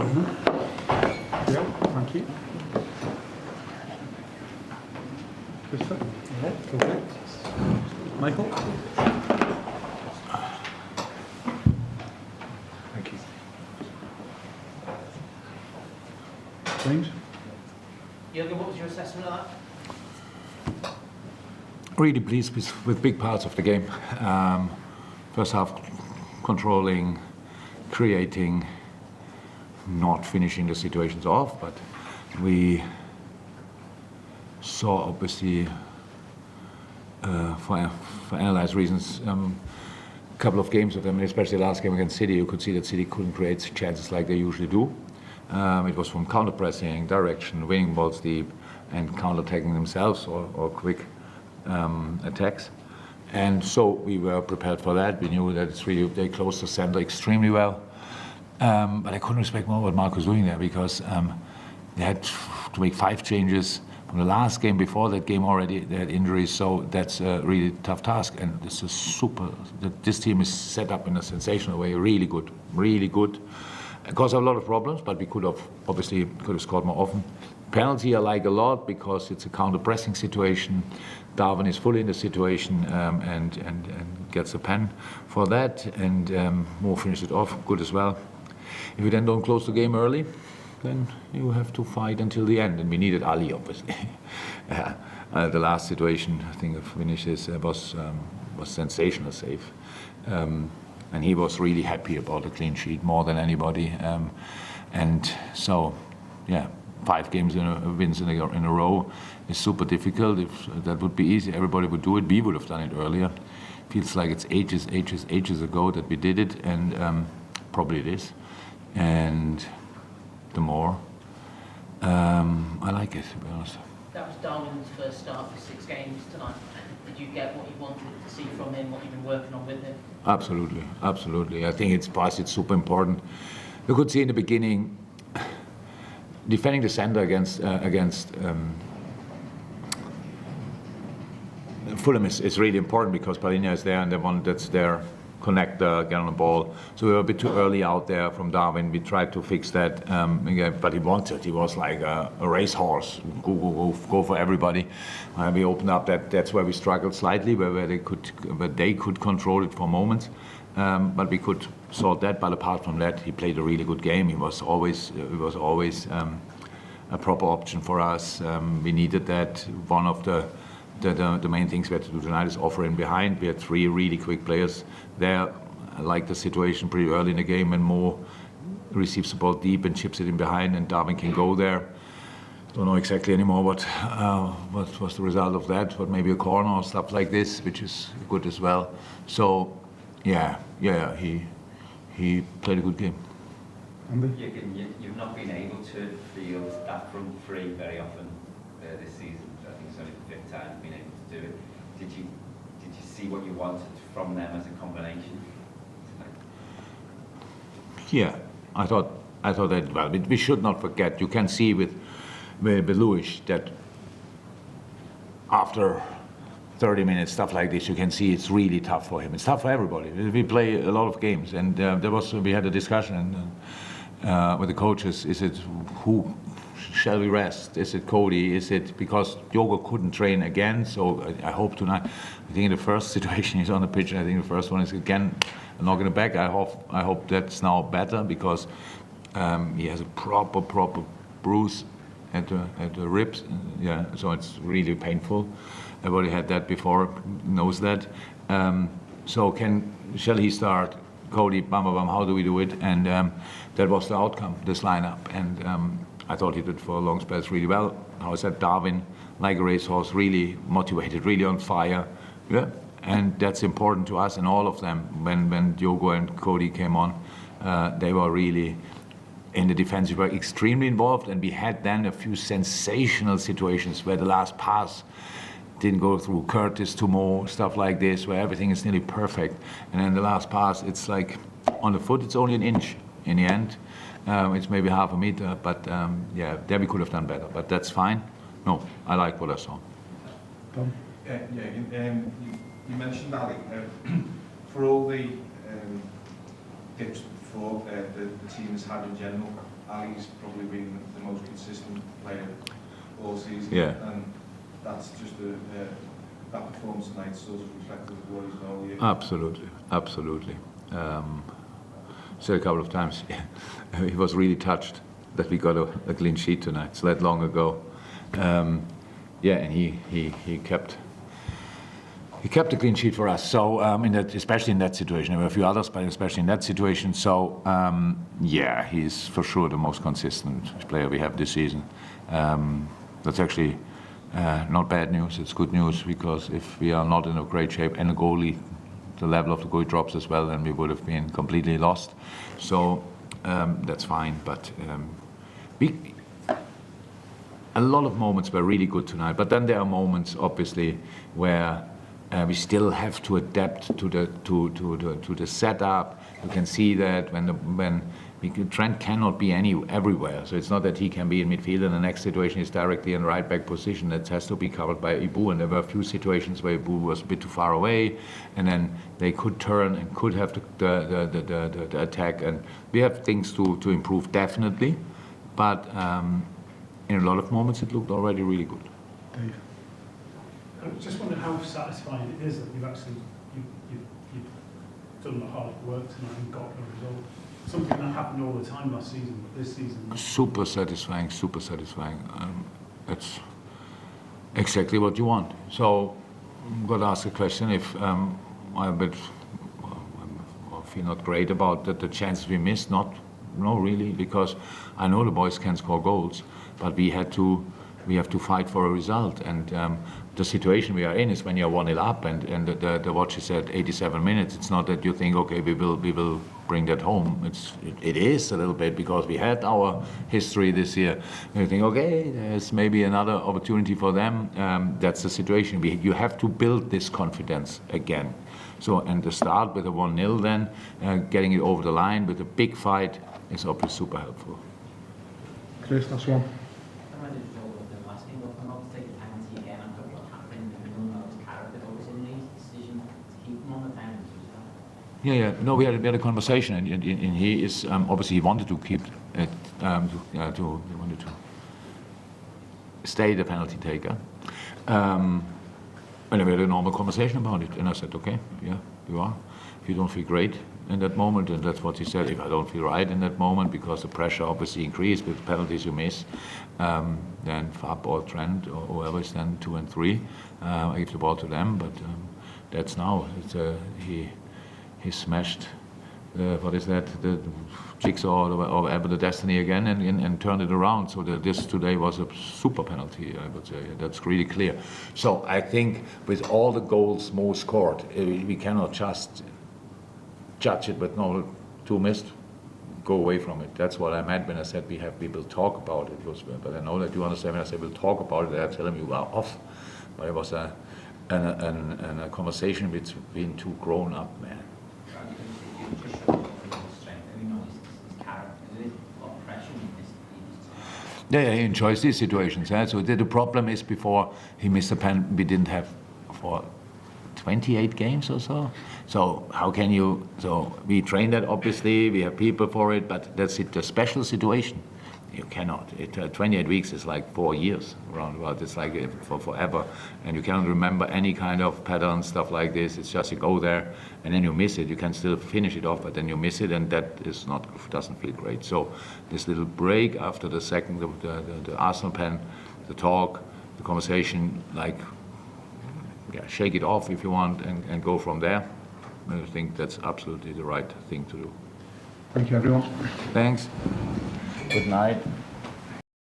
Yeah, thank you. Christopher? Yeah, okay. Michael? Thank you. James? Jürgen, what was your assessment of that? Really pleased with big parts of the game. First half controlling, creating, not finishing the situations off, but we saw obviously for analyzed reasons a couple of games of them, especially the last game against City. You could see that City couldn't create chances like they usually do. It was from counter-pressing, direction, winning balls deep, and counter-attacking themselves or quick attacks. And so we were prepared for that. We knew that they closed the center extremely well. But I couldn't respect more what Marco's doing there, because they had to make 5 changes from the last game. Before that game already they had injuries, so that's a really tough task. And this is super. This team is set up in a sensational way, really good, really good. It caused a lot of problems, but we could have scored more often. Penalty I like a lot because it's a counter-pressing situation. Darwin is fully in the situation and gets a pen for that, and Mo finished it off good as well. If you then don't close the game early, then you have to fight until the end, and we needed Ali obviously. The last situation, I think, of finishes was sensational save. And he was really happy about the clean sheet more than anybody. And so, yeah, 5 wins in a row is super difficult. If that would be easy, everybody would do it. We would have done it earlier. Feels like it's ages ago that we did it, and probably it is. And the more, I like it, to be honest. That was Darwin's first start for 6 games tonight. Did you get what you wanted to see from him, what you've been working on with him? Absolutely, absolutely. I think it's super important. You could see in the beginning, defending the center against Fulham is really important, because Palhinha is there and the one that's there, connector, get on the ball. So we were a bit too early out there from Darwin. We tried to fix that, but he wanted. He was like a racehorse. Go for everybody. We opened up that's where we struggled slightly, where they could control it for moments. But we could sort that. But apart from that, he played a really good game. He was always a proper option for us. We needed that. One of the main things we had to do tonight is offer in behind. We had 3 really quick players there. I like the situation pretty early in the game when Mo receives the ball deep and chips it in behind, and Darwin can go there. Don't know exactly anymore what was the result of that, but maybe a corner or stuff like this, which is good as well. So, yeah, he played a good game. You've not been able to field that front 3 very often this season. I think it's only the 5th time you've been able to do it. Did you see what you wanted from them as a combination? Yeah, I thought that. Well, we should not forget. You can see with Luis that after 30 minutes, stuff like this, you can see it's really tough for him. It's tough for everybody. We play a lot of games, and we had a discussion with the coaches. Is it who shall we rest? Is it Cody? Is it because Diogo couldn't train again? So I hope tonight. I think in the first situation he's on the pitch, and I think the first one is again a knock in the back. I hope that's now better, because he has a proper bruise at the ribs. Yeah, so it's really painful. Everybody had that before, knows that. So shall he start? Cody, bam, how do we do it? And that was the outcome, this lineup. And I thought he did for long spells really well. How I said, Darwin, like a racehorse, really motivated, really on fire. Yeah. And that's important to us and all of them. When Diogo and Cody came on, they were really in the defense. We were extremely involved, and we had then a few sensational situations where the last pass didn't go through Curtis to Mo, stuff like this, where everything is nearly perfect. And then the last pass, it's like on the foot, it's only an inch in the end. It's maybe half a meter, but yeah, there we could have done better, but that's fine. No, I like what I saw. Tom? You mentioned Ali. For all the thought the team has had in general. Ali's probably been the most consistent player all season, Yeah. and that's just that performance tonight sort of reflected what he's all year. Absolutely, absolutely. Said a couple of times, he was really touched that we got a clean sheet tonight. So that long ago, yeah, and he kept a clean sheet for us. So especially in that situation, there were a few others, but especially in that situation. So yeah, he's for sure the most consistent player we have this season. That's actually not bad news. It's good news, because if we are not in a great shape and the level of the goalie drops as well, then we would have been completely lost. So that's fine. But a lot of moments were really good tonight. But then there are moments, obviously, where we still have to adapt to the setup. You can see that when Trent cannot be everywhere. So it's not that he can be in midfield and the next situation is directly in right back position. That has to be covered by Ibu. And there were a few situations where Ibu was a bit too far away, and then they could turn and could have the attack. And we have things to improve, definitely. But in a lot of moments, it looked already really good. Dave. I just wonder how satisfying it is that you've actually you've done the hard work tonight and got a result. Something that happened all the time last season, but this season. Super satisfying, super satisfying. It's exactly what you want. So I'm going to ask a question. If I'm a bit, I feel not great about the chances we missed. No, really, because I know the boys can score goals, but we have to fight for a result. And the situation we are in is when you're 1-0 up, and the watch is at 87 minutes. It's not that you think, okay, we will bring that home. It is a little bit, because we had our history this year. And you think, okay, there's maybe another opportunity for them. That's the situation. You have to build this confidence again. So, and to start with a 1-0 then, getting it over the line with a big fight is obviously super helpful. Chris, that's one. Yeah. No, we had a conversation, and he is obviously he wanted to keep it, he wanted to stay the penalty taker, and we had a normal conversation about it. And I said, okay, yeah, you are. If you don't feel great in that moment, and that's what he said. If I don't feel right in that moment, because the pressure obviously increased with penalties you miss, then Fab or Trent or whoever is then 2 and 3, I give the ball to them. But that's now. He smashed, what is that, the jigsaw or whatever, the destiny again, and turned it around. So this today was a super penalty, I would say. That's really clear. So I think with all the goals Mo scored, we cannot just judge it with 2 missed, go away from it. That's what I meant when I said we will talk about it. But I know that you understand when I say we'll talk about it, I'm telling you are off. But it was a conversation between 2 grown-up men. Yeah, he enjoys these situations. Yeah? So the problem is, before he missed a pen, we didn't have for 28 games or so. So how can you? So we train that, obviously. We have people for it, but that's it. A special situation. You cannot. 28 weeks is like 4 years roundabout. It's like for forever, and you cannot remember any kind of pattern, stuff like this. It's just you go there and then you miss it. You can still finish it off, but then you miss it, and that is doesn't feel great. So this little break after the second, the Arsenal pen, the talk, the conversation, shake it off if you want, and go from there. I think that's absolutely the right thing to do. Thank you, everyone. Thanks. Good night.